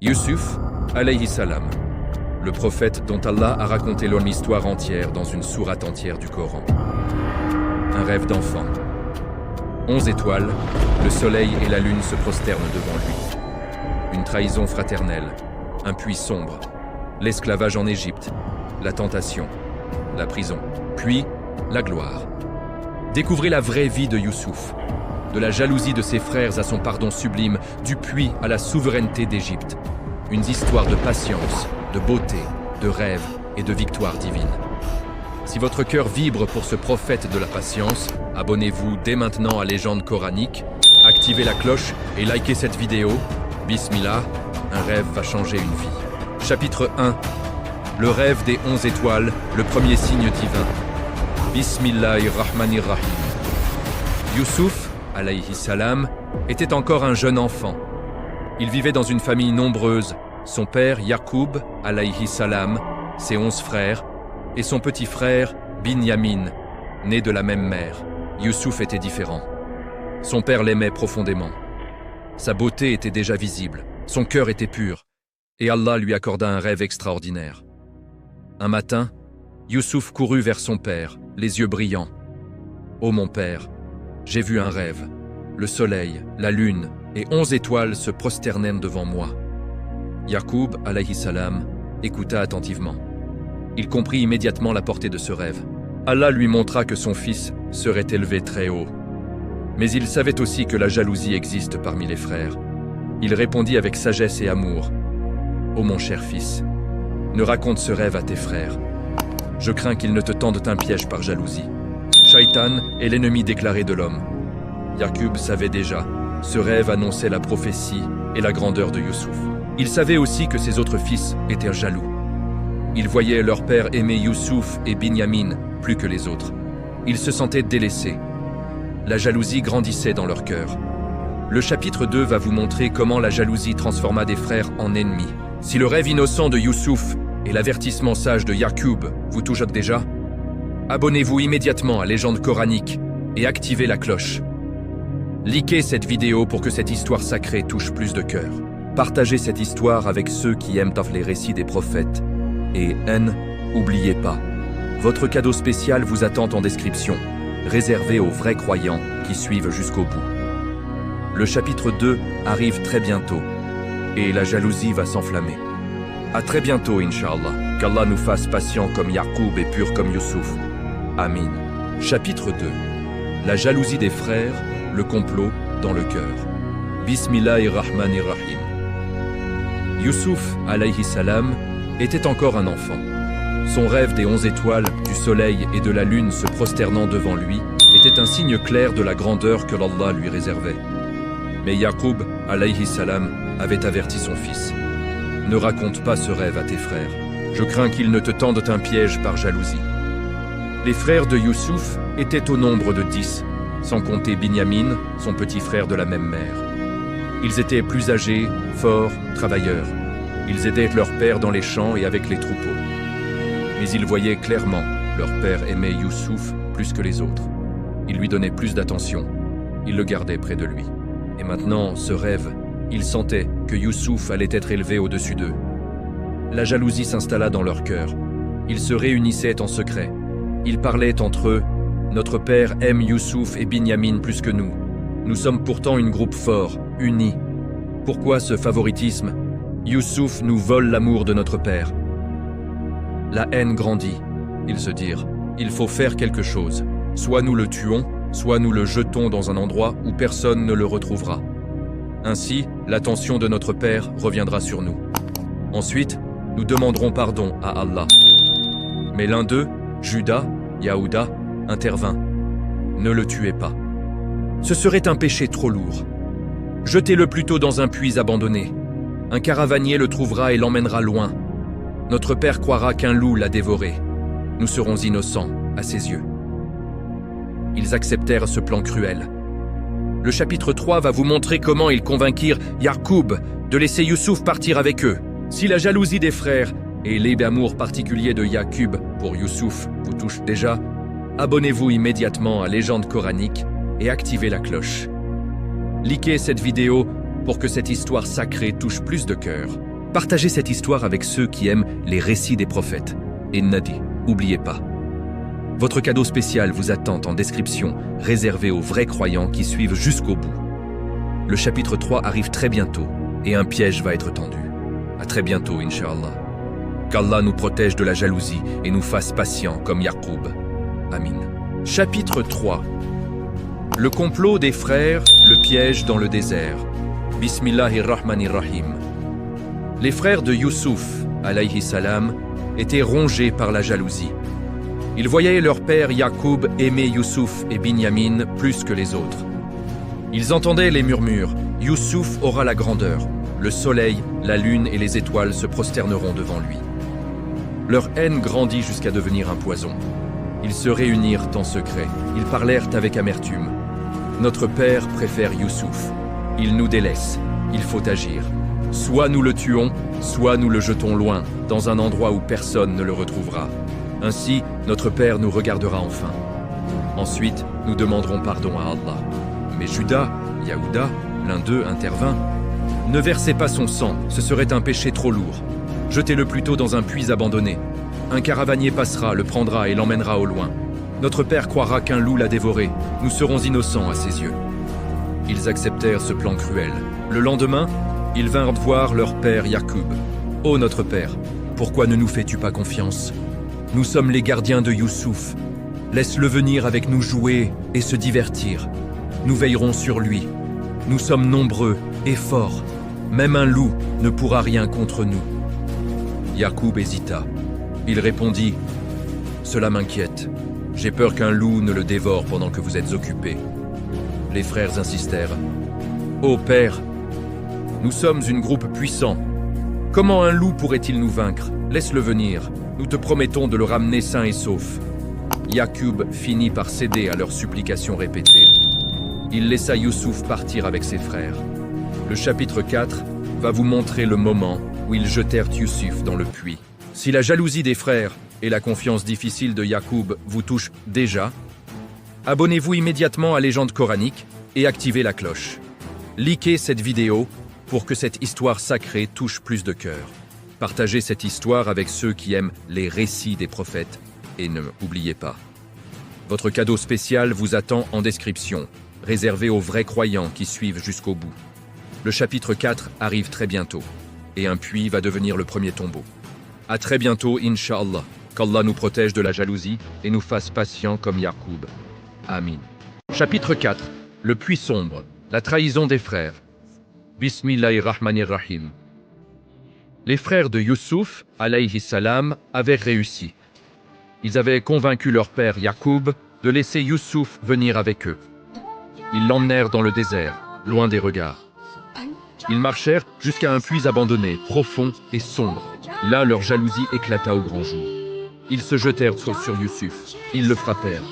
Yusuf, alayhi salam, le prophète dont Allah a raconté l'histoire entière dans une sourate entière du Coran. Un rêve d'enfant. 11 étoiles, le soleil et la lune se prosternent devant lui. Une trahison fraternelle, un puits sombre, l'esclavage en Égypte, la tentation, la prison, puis la gloire. Découvrez la vraie vie de Yusuf, de la jalousie de ses frères à son pardon sublime, du puits à la souveraineté d'Égypte. Une histoire de patience, de beauté, de rêve et de victoire divine. Si votre cœur vibre pour ce prophète de la patience, abonnez-vous dès maintenant à Légende coranique, activez la cloche et likez cette vidéo. Bismillah, un rêve va changer une vie. Chapitre 1. Le rêve des 11 étoiles, le premier signe divin. Bismillahirrahmanirrahim. Yusuf, alayhi salam, était encore un jeune enfant. Il vivait dans une famille nombreuse, son père Yacoub, alayhi salam, ses 11 frères, et son petit frère Binyamin, né de la même mère. Yusuf était différent. Son père l'aimait profondément. Sa beauté était déjà visible, son cœur était pur, et Allah lui accorda un rêve extraordinaire. Un matin, Yusuf courut vers son père, les yeux brillants. « Ô mon père, j'ai vu un rêve. Le soleil, la lune et 11 étoiles se prosternèrent devant moi. » Yacoub, alayhi salam, écouta attentivement. Il comprit immédiatement la portée de ce rêve. Allah lui montra que son fils serait élevé très haut. Mais il savait aussi que la jalousie existe parmi les frères. Il répondit avec sagesse et amour. « Ô mon cher fils, ne raconte ce rêve à tes frères. Je crains qu'ils ne te tendent un piège par jalousie. Shaitan est l'ennemi déclaré de l'homme. » Yacoub savait déjà, ce rêve annonçait la prophétie et la grandeur de Yusuf. Il savait aussi que ses autres fils étaient jaloux. Ils voyaient leur père aimer Yusuf et Binyamin plus que les autres. Ils se sentaient délaissés. La jalousie grandissait dans leur cœur. Le chapitre 2 va vous montrer comment la jalousie transforma des frères en ennemis. Si le rêve innocent de Yusuf et l'avertissement sage de Yacoub vous touchent déjà, abonnez-vous immédiatement à Légende coranique et activez la cloche. Likez cette vidéo pour que cette histoire sacrée touche plus de cœurs. Partagez cette histoire avec ceux qui aiment les récits des prophètes. Et n'oubliez pas, votre cadeau spécial vous attend en description, réservé aux vrais croyants qui suivent jusqu'au bout. Le chapitre 2 arrive très bientôt, et la jalousie va s'enflammer. À très bientôt, Inch'Allah. Qu'Allah nous fasse patients comme Yacoub et purs comme Yusuf. Amin. Chapitre 2. La jalousie des frères, le complot dans le cœur. Bismillahirrahmanirrahim. Yusuf, alayhi salam, était encore un enfant. Son rêve des 11 étoiles, du soleil et de la lune se prosternant devant lui était un signe clair de la grandeur que l'Allah lui réservait. Mais Yacoub, alayhi salam, avait averti son fils. « Ne raconte pas ce rêve à tes frères. Je crains qu'ils ne te tendent un piège par jalousie. » Les frères de Yusuf étaient au nombre de 10, sans compter Binyamin, son petit frère de la même mère. Ils étaient plus âgés, forts, travailleurs. Ils aidaient leur père dans les champs et avec les troupeaux. Mais ils voyaient clairement, leur père aimait Yusuf plus que les autres. Il lui donnait plus d'attention. Il le gardait près de lui. Et maintenant, ce rêve, ils sentaient que Yusuf allait être élevé au-dessus d'eux. La jalousie s'installa dans leur cœur. Ils se réunissaient en secret. Ils parlaient entre eux. Notre père aime Yusuf et Binyamin plus que nous. Nous sommes pourtant un groupe fort, uni. Pourquoi ce favoritisme ? Yusuf nous vole l'amour de notre père. La haine grandit. Ils se dirent, il faut faire quelque chose. Soit nous le tuons, soit nous le jetons dans un endroit où personne ne le retrouvera. Ainsi, l'attention de notre père reviendra sur nous. Ensuite, nous demanderons pardon à Allah. Mais l'un d'eux, Judas, Yaouda, intervint. Ne le tuez pas. Ce serait un péché trop lourd. Jetez-le plutôt dans un puits abandonné. Un caravanier le trouvera et l'emmènera loin. Notre père croira qu'un loup l'a dévoré. Nous serons innocents à ses yeux. Ils acceptèrent ce plan cruel. Le chapitre 3 va vous montrer comment ils convainquirent Yacoub de laisser Yusuf partir avec eux. Si la jalousie des frères et l'amour particulier de Yacoub pour Yusuf vous touche déjà, abonnez-vous immédiatement à Légende coranique et activez la cloche. Likez cette vidéo pour que cette histoire sacrée touche plus de cœurs. Partagez cette histoire avec ceux qui aiment les récits des prophètes. Et Nadi, n'oubliez pas. Votre cadeau spécial vous attend en description, réservé aux vrais croyants qui suivent jusqu'au bout. Le chapitre 3 arrive très bientôt et un piège va être tendu. À très bientôt, Inch'Allah. Qu'Allah nous protège de la jalousie et nous fasse patients comme Yaqub. Amin. Chapitre 3. Le complot des frères, le piège dans le désert. Bismillahirrahmanirrahim. Les frères de Youssouf, alayhi salam, étaient rongés par la jalousie. Ils voyaient leur père Yaqub aimer Youssouf et Binyamin plus que les autres. Ils entendaient les murmures. Youssouf aura la grandeur. Le soleil, la lune et les étoiles se prosterneront devant lui. Leur haine grandit jusqu'à devenir un poison. Ils se réunirent en secret. Ils parlèrent avec amertume. Notre père préfère Youssouf. Il nous délaisse. Il faut agir. Soit nous le tuons, soit nous le jetons loin, dans un endroit où personne ne le retrouvera. Ainsi, notre père nous regardera enfin. Ensuite, nous demanderons pardon à Allah. Mais Judas, Yahuda, l'un d'eux intervint. Ne versez pas son sang, ce serait un péché trop lourd. Jetez-le plutôt dans un puits abandonné. Un caravanier passera, le prendra et l'emmènera au loin. Notre père croira qu'un loup l'a dévoré. Nous serons innocents à ses yeux. Ils acceptèrent ce plan cruel. Le lendemain, ils vinrent voir leur père Yaqub. « Ô notre père, pourquoi ne nous fais-tu pas confiance? Nous sommes les gardiens de Youssouf. Laisse-le venir avec nous jouer et se divertir. Nous veillerons sur lui. Nous sommes nombreux et forts. Même un loup ne pourra rien contre nous. » Yaqub hésita. Il répondit « Cela m'inquiète. J'ai peur qu'un loup ne le dévore pendant que vous êtes occupés. » Les frères insistèrent. « Ô père, nous sommes une groupe puissant. Comment un loup pourrait-il nous vaincre? Laisse-le venir. Nous te promettons de le ramener sain et sauf. » Yaqub finit par céder à leurs supplications répétées. Il laissa Youssouf partir avec ses frères. Le chapitre 4 va vous montrer le moment où ils jetèrent Youssouf dans le puits. Si la jalousie des frères et la confiance difficile de Yaqub vous touchent déjà, abonnez-vous immédiatement à Légende coranique et activez la cloche. Likez cette vidéo pour que cette histoire sacrée touche plus de cœurs. Partagez cette histoire avec ceux qui aiment les récits des prophètes et ne oubliez pas. Votre cadeau spécial vous attend en description, réservé aux vrais croyants qui suivent jusqu'au bout. Le chapitre 4 arrive très bientôt et un puits va devenir le premier tombeau. À très bientôt, Inch'Allah. Qu'Allah nous protège de la jalousie et nous fasse patients comme Yaqub. Amin. Chapitre 4. Le puits sombre. La trahison des frères. Bismillahirrahmanirrahim. Les frères de Youssouf, alayhi salam, avaient réussi. Ils avaient convaincu leur père Yaqub de laisser Youssouf venir avec eux. Ils l'emmenèrent dans le désert, loin des regards. Ils marchèrent jusqu'à un puits abandonné, profond et sombre. Là, leur jalousie éclata au grand jour. Ils se jetèrent sur Youssouf. Ils le frappèrent.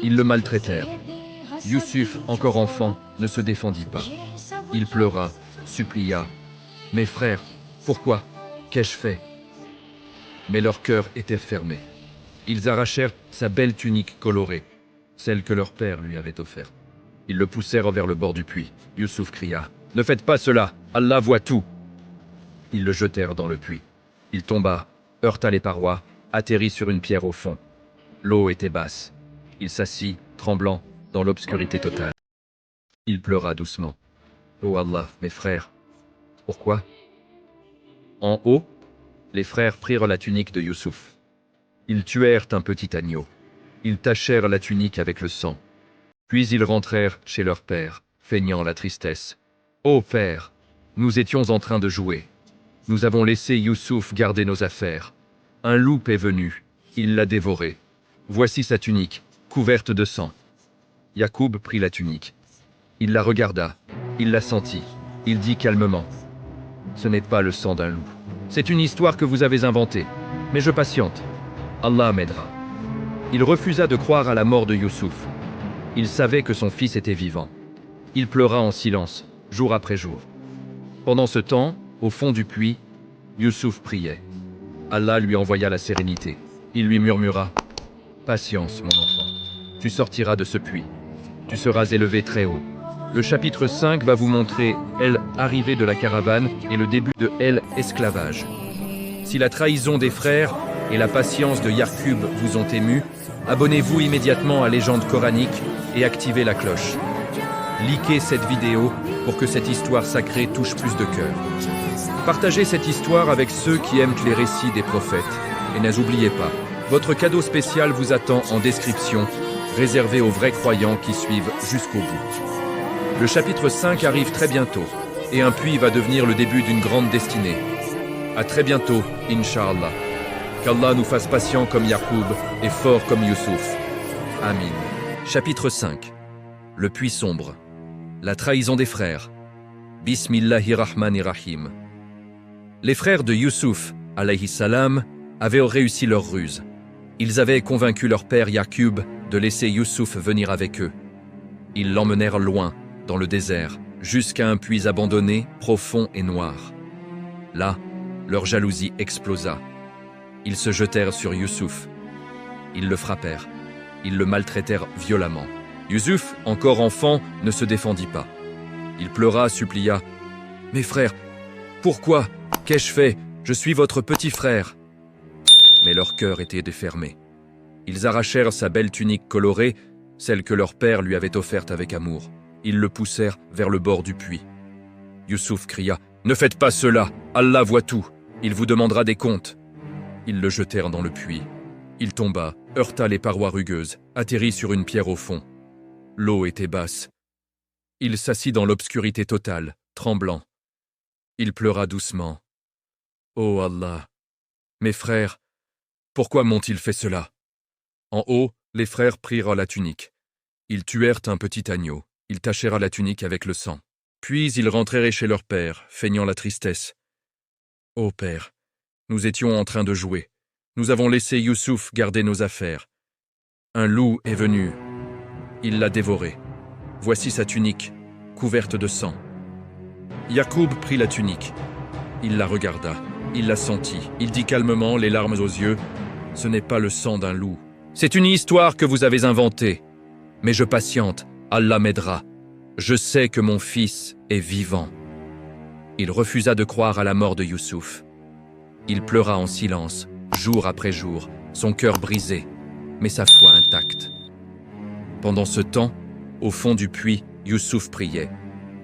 Ils le maltraitèrent. Youssouf, encore enfant, ne se défendit pas. Il pleura, supplia. « Mes frères, pourquoi? Qu'ai-je fait ?» Mais leur cœur était fermé. Ils arrachèrent sa belle tunique colorée, celle que leur père lui avait offerte. Ils le poussèrent vers le bord du puits. Youssouf cria « Ne faites pas cela, Allah voit tout !» Ils le jetèrent dans le puits. Il tomba, heurta les parois, atterrit sur une pierre au fond. L'eau était basse. Il s'assit, tremblant, dans l'obscurité totale. Il pleura doucement. « Oh Allah, mes frères, pourquoi ?» En haut, les frères prirent la tunique de Youssouf. Ils tuèrent un petit agneau. Ils tachèrent la tunique avec le sang. Puis ils rentrèrent chez leur père, feignant la tristesse. « Ô père, nous étions en train de jouer. Nous avons laissé Youssouf garder nos affaires. Un loup est venu, il l'a dévoré. Voici sa tunique, couverte de sang. » Yaqub prit la tunique. Il la regarda, il la sentit. Il dit calmement « Ce n'est pas le sang d'un loup. C'est une histoire que vous avez inventée. Mais je patiente. Allah m'aidera. » Il refusa de croire à la mort de Youssouf. Il savait que son fils était vivant. Il pleura en silence, jour après jour. Pendant ce temps, au fond du puits, Youssouf priait. Allah lui envoya la sérénité. Il lui murmura « Patience, mon enfant. Tu sortiras de ce puits. Tu seras élevé très haut. Le chapitre 5 va vous montrer l'arrivée de la caravane et le début de l'esclavage. Si la trahison des frères et la patience de Yaqub vous ont ému, abonnez-vous immédiatement à Légende coranique et activez la cloche. Likez cette vidéo pour que cette histoire sacrée touche plus de cœurs. Partagez cette histoire avec ceux qui aiment les récits des prophètes. Et n'oubliez pas, votre cadeau spécial vous attend en description, réservé aux vrais croyants qui suivent jusqu'au bout. Le chapitre 5 arrive très bientôt, et un puits va devenir le début d'une grande destinée. À très bientôt, Inch'Allah. Qu'Allah nous fasse patients comme Yaqub et forts comme Youssouf. Amin. Chapitre 5. Le puits sombre. La trahison des frères. Bismillahirrahmanirrahim. Les frères de Youssouf, alayhi salam, avaient réussi leur ruse. Ils avaient convaincu leur père Yaqub de laisser Youssouf venir avec eux. Ils l'emmenèrent loin, dans le désert, jusqu'à un puits abandonné, profond et noir. Là, leur jalousie explosa. Ils se jetèrent sur Youssouf. Ils le frappèrent. Ils le maltraitèrent violemment. Youssouf, encore enfant, ne se défendit pas. Il pleura, supplia. « Mes frères, pourquoi? Qu'ai-je fait? Je suis votre petit frère. » Mais leur cœur était défermé. Ils arrachèrent sa belle tunique colorée, celle que leur père lui avait offerte avec amour. Ils le poussèrent vers le bord du puits. Youssouf cria « Ne faites pas cela, Allah voit tout, il vous demandera des comptes. » Ils le jetèrent dans le puits. Il tomba, heurta les parois rugueuses, atterrit sur une pierre au fond. L'eau était basse. Il s'assit dans l'obscurité totale, tremblant. Il pleura doucement. « Oh Allah, mes frères, pourquoi m'ont-ils fait cela ?» En haut, les frères prirent la tunique. Ils tuèrent un petit agneau. Ils tachèrent la tunique avec le sang. Puis ils rentrèrent chez leur père, feignant la tristesse. « Ô père, nous étions en train de jouer. Nous avons laissé Youssouf garder nos affaires. Un loup est venu. Il l'a dévoré. Voici sa tunique, couverte de sang. » Yaqub prit la tunique. Il la regarda. Il la sentit. Il dit calmement, les larmes aux yeux, « Ce n'est pas le sang d'un loup. C'est une histoire que vous avez inventée. Mais je patiente, Allah m'aidera. Je sais que mon fils est vivant. » Il refusa de croire à la mort de Youssouf. Il pleura en silence, jour après jour, son cœur brisé, mais sa foi intacte. Pendant ce temps, au fond du puits, Youssouf priait.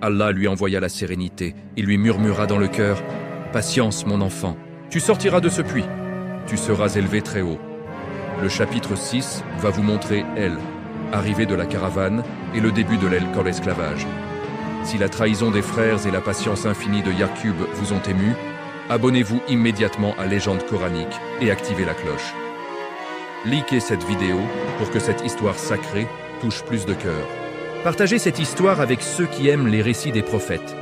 Allah lui envoya la sérénité. Il lui murmura dans le cœur, « Patience, mon enfant, tu sortiras de ce puits. Tu seras élevé très haut. » Le chapitre 6 va vous montrer l'arrivée de la caravane et le début de l'esclavage. Si la trahison des frères et la patience infinie de Yaqub vous ont ému, abonnez-vous immédiatement à Légende coranique et activez la cloche. Likez cette vidéo pour que cette histoire sacrée touche plus de cœurs. Partagez cette histoire avec ceux qui aiment les récits des prophètes.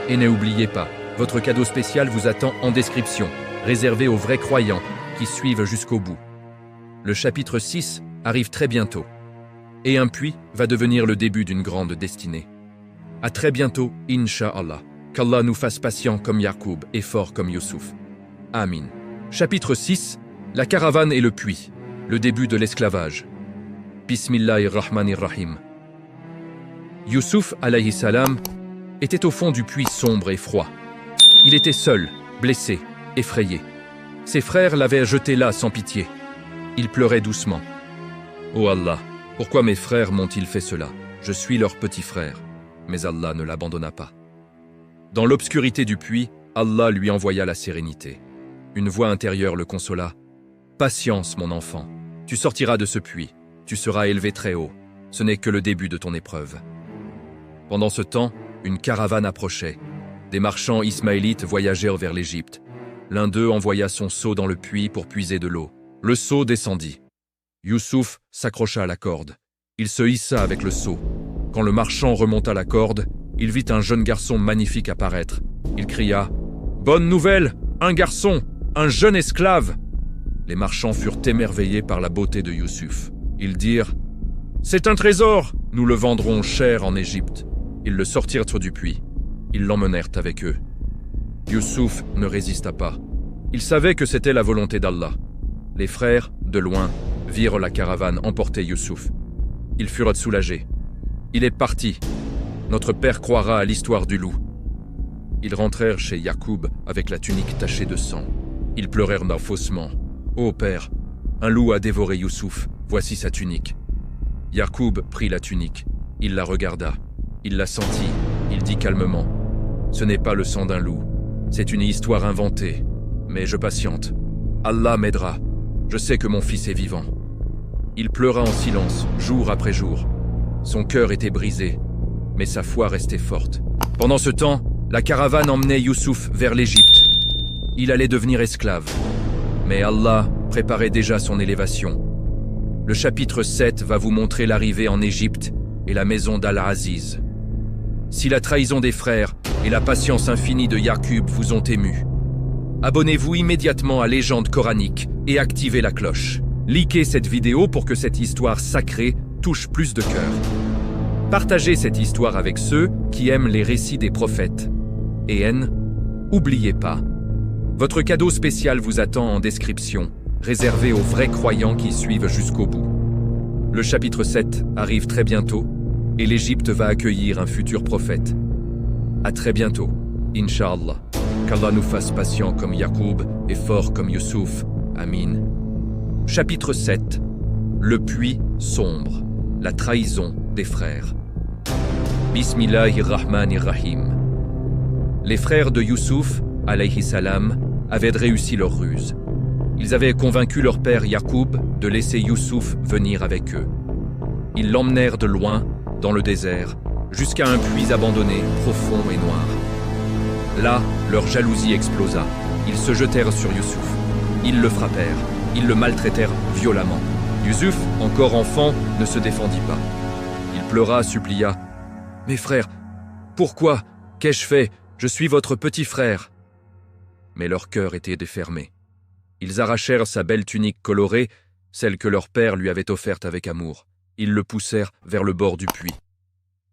Et n'oubliez pas, votre cadeau spécial vous attend en description, réservé aux vrais croyants qui suivent jusqu'au bout. Le chapitre 6 arrive très bientôt. Et un puits va devenir le début d'une grande destinée. À très bientôt, Inch'Allah. Qu'Allah nous fasse patients comme Yaqub et forts comme Youssouf. Amin. Chapitre 6. La caravane et le puits. Le début de l'esclavage. Bismillahirrahmanirrahim. Youssouf, alayhi salam, était au fond du puits sombre et froid. Il était seul, blessé, effrayé. Ses frères l'avaient jeté là sans pitié. Il pleurait doucement. « Oh Allah, pourquoi mes frères m'ont-ils fait cela? Je suis leur petit frère. » Mais Allah ne l'abandonna pas. Dans l'obscurité du puits, Allah lui envoya la sérénité. Une voix intérieure le consola. « Patience, mon enfant. Tu sortiras de ce puits. Tu seras élevé très haut. Ce n'est que le début de ton épreuve. » Pendant ce temps, une caravane approchait. Des marchands ismaélites voyagèrent vers l'Égypte. L'un d'eux envoya son seau dans le puits pour puiser de l'eau. Le seau descendit. Youssouf s'accrocha à la corde. Il se hissa avec le seau. Quand le marchand remonta la corde, il vit un jeune garçon magnifique apparaître. Il cria « Bonne nouvelle! Un garçon! Un jeune esclave !» Les marchands furent émerveillés par la beauté de Youssouf. Ils dirent « C'est un trésor! Nous le vendrons cher en Égypte. » Ils le sortirent du puits. Ils l'emmenèrent avec eux. Youssouf ne résista pas. Il savait que c'était la volonté d'Allah. Les frères, de loin, virent la caravane emporter Youssouf. Ils furent soulagés. Il est parti. Notre père croira à l'histoire du loup. » Ils rentrèrent chez Yacoub avec la tunique tachée de sang. Ils pleurèrent faussement. « Ô père, un loup a dévoré Youssouf, voici sa tunique. » Yacoub prit la tunique. Il la regarda. Il la sentit. Il dit calmement: « Ce n'est pas le sang d'un loup. C'est une histoire inventée. Mais je patiente. Allah m'aidera. Je sais que mon fils est vivant. » Il pleura en silence, jour après jour. Son cœur était brisé, mais sa foi restait forte. Pendant ce temps, la caravane emmenait Youssouf vers l'Égypte. Il allait devenir esclave. Mais Allah préparait déjà son élévation. Le chapitre 7 va vous montrer l'arrivée en Égypte et la maison d'Al-Aziz. Si la trahison des frères et la patience infinie de Yacoub vous ont ému, abonnez-vous immédiatement à Légende coranique et activez la cloche. Likez cette vidéo pour que cette histoire sacrée touche plus de cœurs. Partagez cette histoire avec ceux qui aiment les récits des prophètes. Et n'oubliez pas, votre cadeau spécial vous attend en description, réservé aux vrais croyants qui suivent jusqu'au bout. Le chapitre 7 arrive très bientôt et l'Égypte va accueillir un futur prophète. À très bientôt, Inch'Allah. Qu'Allah nous fasse patients comme Yacoub et forts comme Youssouf. Amin. Chapitre 7. Le puits sombre. La trahison des frères. Bismillahirrahmanirrahim. Les frères de Youssouf, alayhi salam, avaient réussi leur ruse. Ils avaient convaincu leur père Yacoub de laisser Youssouf venir avec eux. Ils l'emmenèrent de loin, dans le désert, jusqu'à un puits abandonné, profond et noir. Là, leur jalousie explosa. Ils se jetèrent sur Youssouf. Ils le frappèrent. Ils le maltraitèrent violemment. Youssouf, encore enfant, ne se défendit pas. Il pleura, supplia: « Mes frères, pourquoi? Qu'ai-je fait? Je suis votre petit frère. » Mais leur cœur était défermé. Ils arrachèrent sa belle tunique colorée, celle que leur père lui avait offerte avec amour. Ils le poussèrent vers le bord du puits.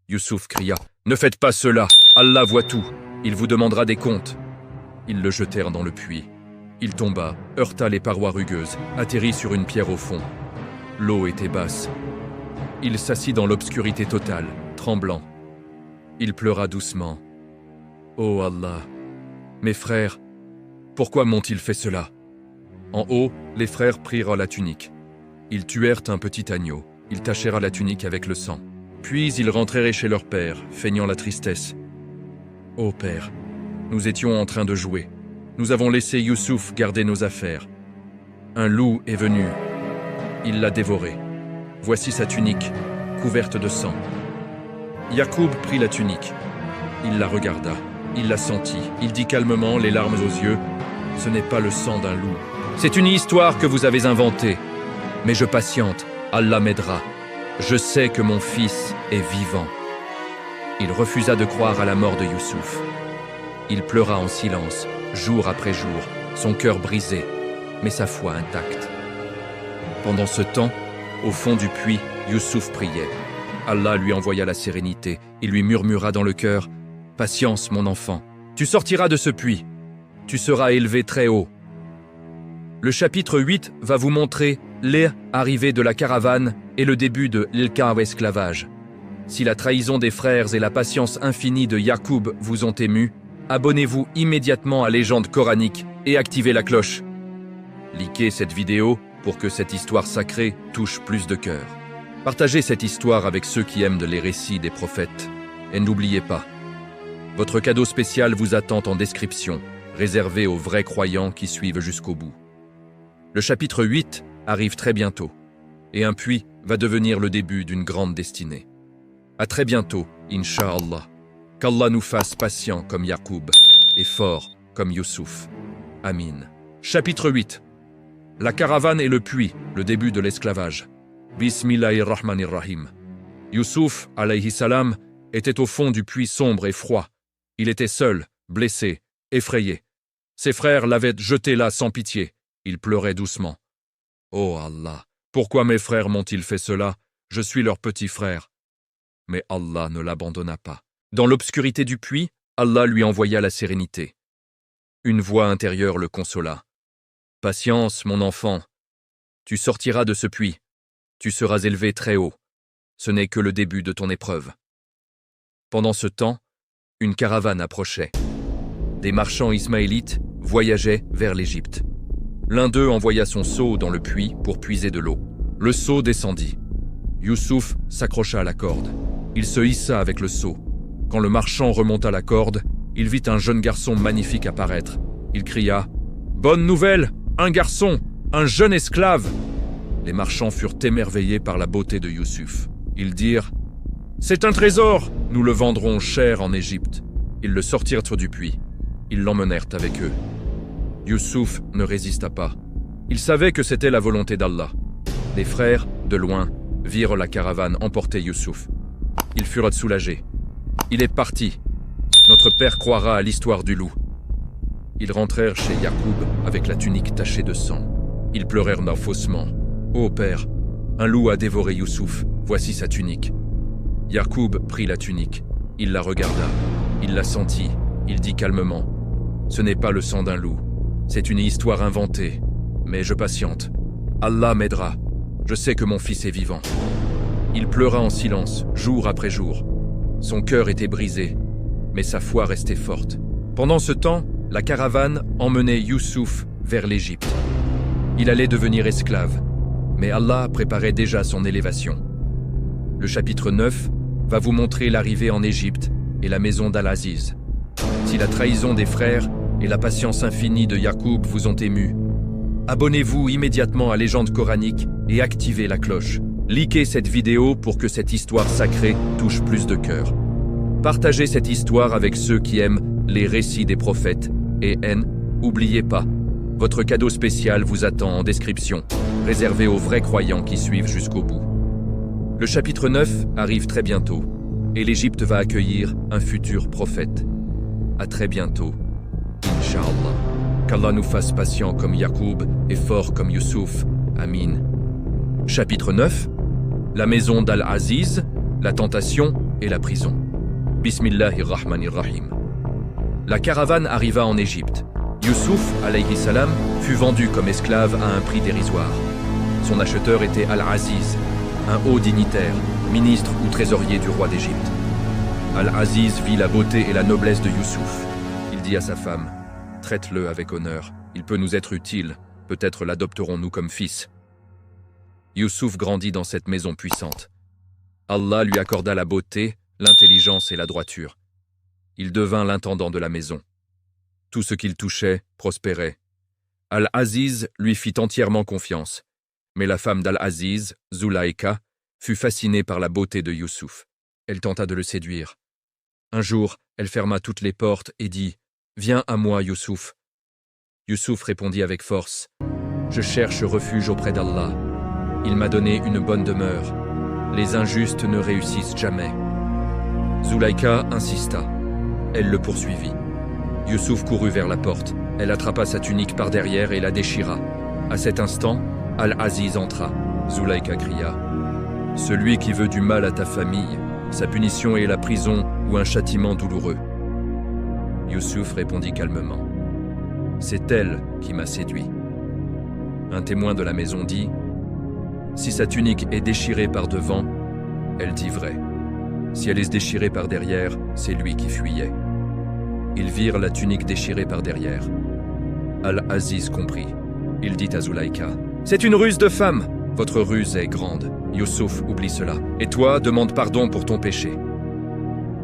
Youssouf cria: « Ne faites pas cela, Allah voit tout, il vous demandera des comptes. » Ils le jetèrent dans le puits. Il tomba, heurta les parois rugueuses, atterrit sur une pierre au fond. L'eau était basse. Il s'assit dans l'obscurité totale, tremblant. Il pleura doucement. « Oh Allah, mes frères, pourquoi m'ont-ils fait cela ?» En haut, les frères prirent la tunique. Ils tuèrent un petit agneau. Ils tachèrent la tunique avec le sang. Puis ils rentrèrent chez leur père, feignant la tristesse. « Ô père, nous étions en train de jouer. Nous avons laissé Youssouf garder nos affaires. Un loup est venu. Il l'a dévoré. Voici sa tunique, couverte de sang. » Yacoub prit la tunique. Il la regarda. Il la sentit. Il dit calmement, les larmes aux yeux: « Ce n'est pas le sang d'un loup. C'est une histoire que vous avez inventée. Mais je patiente, Allah m'aidera. Je sais que mon fils est vivant. » Il refusa de croire à la mort de Youssouf. Il pleura en silence, jour après jour, son cœur brisé, mais sa foi intacte. Pendant ce temps, au fond du puits, Youssouf priait. Allah lui envoya la sérénité. Il lui murmura dans le cœur: « Patience, mon enfant. Tu sortiras de ce puits. Tu seras élevé très haut. » Le chapitre 8 va vous montrer l'arrivée de la caravane et le début de l'esclavage. Si la trahison des frères et la patience infinie de Yacoub vous ont ému, abonnez-vous immédiatement à Légende coranique et activez la cloche. Likez cette vidéo pour que cette histoire sacrée touche plus de cœurs. Partagez cette histoire avec ceux qui aiment les récits des prophètes. Et n'oubliez pas, votre cadeau spécial vous attend en description, réservé aux vrais croyants qui suivent jusqu'au bout. Le chapitre 8 arrive très bientôt, et un puits va devenir le début d'une grande destinée. À très bientôt, Inch'Allah. Qu'Allah nous fasse patients comme Yacoub et forts comme Youssouf. Amin. Chapitre 8. La caravane et le puits, le début de l'esclavage. Bismillahirrahmanirrahim. Youssouf, alayhi salam, était au fond du puits sombre et froid. Il était seul, blessé, effrayé. Ses frères l'avaient jeté là sans pitié. Il pleurait doucement. « Oh Allah, pourquoi mes frères m'ont-ils fait cela? Je suis leur petit frère. » Mais Allah ne l'abandonna pas. Dans l'obscurité du puits, Allah lui envoya la sérénité. Une voix intérieure le consola. « Patience, mon enfant. Tu sortiras de ce puits. Tu seras élevé très haut. Ce n'est que le début de ton épreuve. » Pendant ce temps, une caravane approchait. Des marchands ismaélites voyageaient vers l'Égypte. L'un d'eux envoya son seau dans le puits pour puiser de l'eau. Le seau descendit. Youssouf s'accrocha à la corde. Il se hissa avec le seau. Quand le marchand remonta la corde, il vit un jeune garçon magnifique apparaître. Il cria « Bonne nouvelle! Un garçon! Un jeune esclave !» Les marchands furent émerveillés par la beauté de Youssouf. Ils dirent « C'est un trésor! Nous le vendrons cher en Égypte. » Ils le sortirent du puits. Ils l'emmenèrent avec eux. Youssouf ne résista pas. Il savait que c'était la volonté d'Allah. Les frères, de loin, virent la caravane emporter Youssouf. Ils furent soulagés. Il est parti. Notre père croira à l'histoire du loup. Ils rentrèrent chez Yacoub avec la tunique tachée de sang. Ils pleurèrent faussement. « Ô père, un loup a dévoré Youssouf, voici sa tunique. » Yacoub prit la tunique. Il la regarda. Il la sentit. Il dit calmement « Ce n'est pas le sang d'un loup. C'est une histoire inventée. Mais je patiente. Allah m'aidera. Je sais que mon fils est vivant. » Il pleura en silence, jour après jour. Son cœur était brisé, mais sa foi restait forte. Pendant ce temps, la caravane emmenait Youssouf vers l'Égypte. Il allait devenir esclave, mais Allah préparait déjà son élévation. Le chapitre 9 va vous montrer l'arrivée en Égypte et la maison d'Al-Aziz. Si la trahison des frères et la patience infinie de Yacoub vous ont ému, abonnez-vous immédiatement à Légende coranique et activez la cloche. Likez cette vidéo pour que cette histoire sacrée touche plus de cœurs. Partagez cette histoire avec ceux qui aiment les récits des prophètes et n'oubliez pas, votre cadeau spécial vous attend en description, réservé aux vrais croyants qui suivent jusqu'au bout. Le chapitre 9 arrive très bientôt et l'Égypte va accueillir un futur prophète. À très bientôt, Inch'Allah. Qu'Allah nous fasse patients comme Yacoub et forts comme Youssouf. Amin. Chapitre 9. La maison d'Al-Aziz, la tentation et la prison. Bismillahirrahmanirrahim. La caravane arriva en Égypte. Youssouf, alayhi salam, fut vendu comme esclave à un prix dérisoire. Son acheteur était Al-Aziz, un haut dignitaire, ministre ou trésorier du roi d'Égypte. Al-Aziz vit la beauté et la noblesse de Youssouf. Il dit à sa femme « Traite-le avec honneur, il peut nous être utile, peut-être l'adopterons-nous comme fils. » Youssouf grandit dans cette maison puissante. Allah lui accorda la beauté, l'intelligence et la droiture. Il devint l'intendant de la maison. Tout ce qu'il touchait prospérait. Al-Aziz lui fit entièrement confiance, mais la femme d'Al-Aziz, Zulaïka, fut fascinée par la beauté de Youssouf. Elle tenta de le séduire. Un jour, elle ferma toutes les portes et dit « Viens à moi, Youssouf. » Youssouf répondit avec force « Je cherche refuge auprès d'Allah. Il m'a donné une bonne demeure. Les injustes ne réussissent jamais. » Zulaïka insista. Elle le poursuivit. Youssouf courut vers la porte. Elle attrapa sa tunique par derrière et la déchira. À cet instant, Al-Aziz entra. Zulaïka cria « Celui qui veut du mal à ta famille, sa punition est la prison ou un châtiment douloureux. » Youssouf répondit calmement « C'est elle qui m'a séduit. » Un témoin de la maison dit « Si sa tunique est déchirée par devant, elle dit vrai. Si elle est déchirée par derrière, c'est lui qui fuyait. » Ils virent la tunique déchirée par derrière. Al-Aziz comprit. Il dit à Zulaïka « C'est une ruse de femme. Votre ruse est grande. Youssouf oublie cela. Et toi, demande pardon pour ton péché. »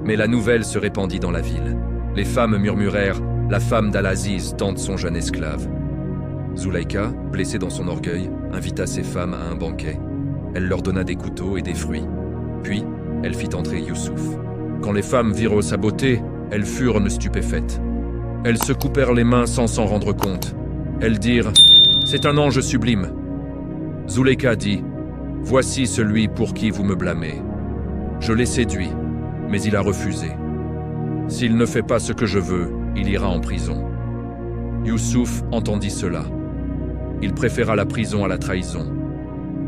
Mais la nouvelle se répandit dans la ville. Les femmes murmurèrent « La femme d'Al-Aziz tente son jeune esclave. » Zulaïka, blessée dans son orgueil, invita ses femmes à un banquet. Elle leur donna des couteaux et des fruits. Puis, elle fit entrer Youssouf. Quand les femmes virent sa beauté, elles furent stupéfaites. Elles se coupèrent les mains sans s'en rendre compte. Elles dirent « C'est un ange sublime. » Zulaïka dit « Voici celui pour qui vous me blâmez. Je l'ai séduit, mais il a refusé. S'il ne fait pas ce que je veux, il ira en prison. » Youssouf entendit cela. Il préféra la prison à la trahison.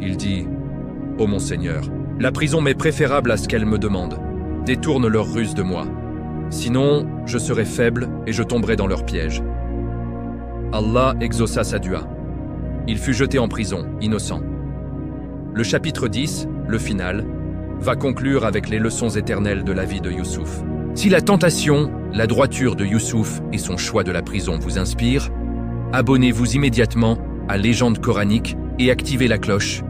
Il dit « Ô mon Seigneur, la prison m'est préférable à ce qu'elle me demande. Détourne leur ruse de moi. Sinon, je serai faible et je tomberai dans leur piège. » Allah exauça sa dua. Il fut jeté en prison, innocent. Le chapitre 10, le final, va conclure avec les leçons éternelles de la vie de Youssouf. Si la tentation, la droiture de Youssouf et son choix de la prison vous inspirent, abonnez-vous immédiatement à Légende coranique et activez la cloche.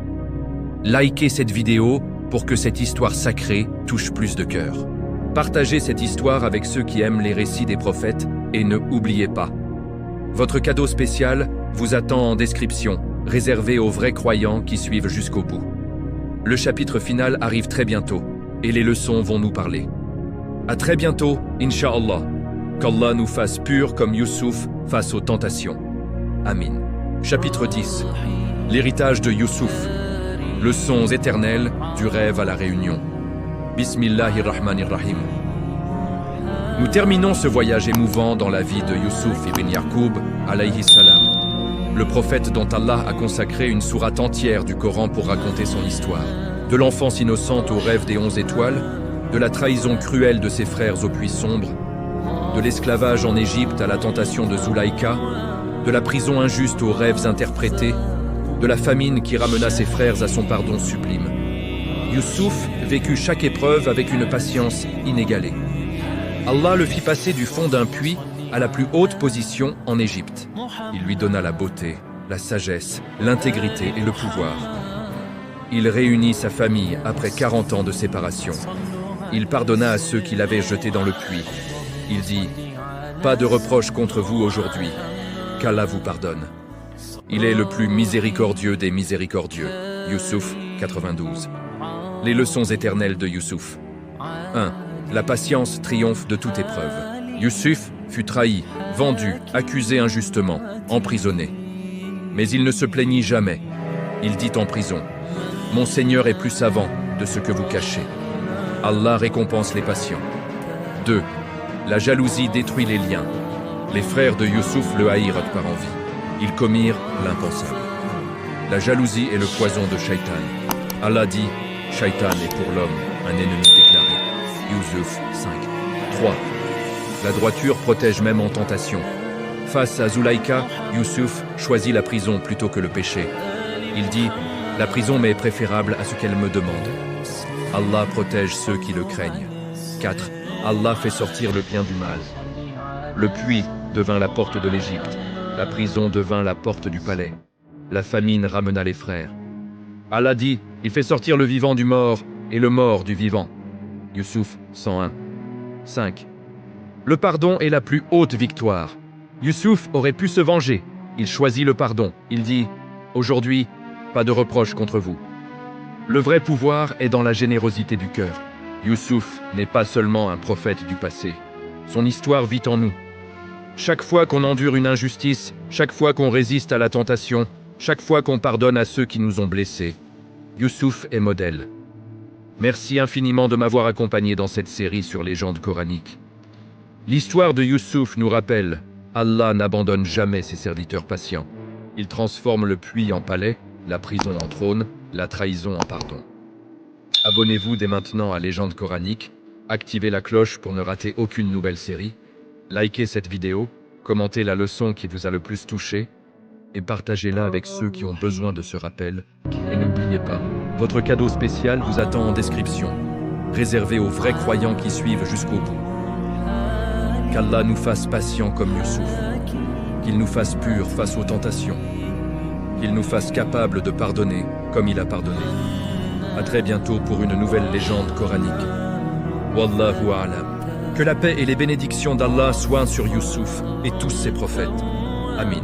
Likez cette vidéo pour que cette histoire sacrée touche plus de cœurs. Partagez cette histoire avec ceux qui aiment les récits des prophètes et ne oubliez pas, votre cadeau spécial vous attend en description, réservé aux vrais croyants qui suivent jusqu'au bout. Le chapitre final arrive très bientôt et les leçons vont nous parler. À très bientôt, Inch'Allah. Qu'Allah nous fasse purs comme Youssouf face aux tentations. Amin. Chapitre 10. L'héritage de Youssouf. Leçons éternelles du rêve à la réunion. Bismillahirrahmanirrahim. Nous terminons ce voyage émouvant dans la vie de Youssouf ibn Yaqub, alayhi salam. Le prophète dont Allah a consacré une sourate entière du Coran pour raconter son histoire. De l'enfance innocente au rêve des 11 étoiles, de la trahison cruelle de ses frères au puits sombre, de l'esclavage en Égypte à la tentation de Zulaïka, de la prison injuste aux rêves interprétés, de la famine qui ramena ses frères à son pardon sublime. Youssouf vécut chaque épreuve avec une patience inégalée. Allah le fit passer du fond d'un puits à la plus haute position en Égypte. Il lui donna la beauté, la sagesse, l'intégrité et le pouvoir. Il réunit sa famille après 40 ans de séparation. Il pardonna à ceux qui l'avaient jeté dans le puits. Il dit « Pas de reproche contre vous aujourd'hui, qu'Allah vous pardonne. » Il est le plus miséricordieux des miséricordieux. Youssouf 92. Les leçons éternelles de Youssouf. 1. La patience triomphe de toute épreuve. Youssouf fut trahi, vendu, accusé injustement, emprisonné. Mais il ne se plaignit jamais. Il dit en prison « Mon Seigneur est plus savant de ce que vous cachez. » Allah récompense les patients. 2. La jalousie détruit les liens. Les frères de Youssouf le haïrent par envie. Ils commirent l'impensable. La jalousie est le poison de Shaitan. Allah dit « Shaitan est pour l'homme un ennemi déclaré. » Youssouf 5. 3. La droiture protège même en tentation. Face à Zulaïka, Youssouf choisit la prison plutôt que le péché. Il dit « La prison m'est préférable à ce qu'elle me demande. » Allah protège ceux qui le craignent. 4. Allah fait sortir le bien du mal. Le puits devint la porte de l'Égypte. La prison devint la porte du palais. La famine ramena les frères. Allah dit, il fait sortir le vivant du mort et le mort du vivant. Youssouf 101. 5. Le pardon est la plus haute victoire. Youssouf aurait pu se venger. Il choisit le pardon. Il dit, aujourd'hui, pas de reproche contre vous. Le vrai pouvoir est dans la générosité du cœur. Youssouf n'est pas seulement un prophète du passé. Son histoire vit en nous. Chaque fois qu'on endure une injustice, chaque fois qu'on résiste à la tentation, chaque fois qu'on pardonne à ceux qui nous ont blessés, Youssouf est modèle. Merci infiniment de m'avoir accompagné dans cette série sur Légende coranique. L'histoire de Youssouf nous rappelle, Allah n'abandonne jamais ses serviteurs patients. Il transforme le puits en palais, la prison en trône, la trahison en pardon. Abonnez-vous dès maintenant à Légende coranique, activez la cloche pour ne rater aucune nouvelle série, likez cette vidéo, commentez la leçon qui vous a le plus touché, et partagez-la avec ceux qui ont besoin de ce rappel. Et n'oubliez pas, votre cadeau spécial vous attend en description, réservé aux vrais croyants qui suivent jusqu'au bout. Qu'Allah nous fasse patients comme Youssouf, qu'il nous fasse purs face aux tentations, qu'il nous fasse capables de pardonner comme il a pardonné. À très bientôt pour une nouvelle légende coranique. Wallahu a'lam. Que la paix et les bénédictions d'Allah soient sur Youssouf et tous ses prophètes. Amin.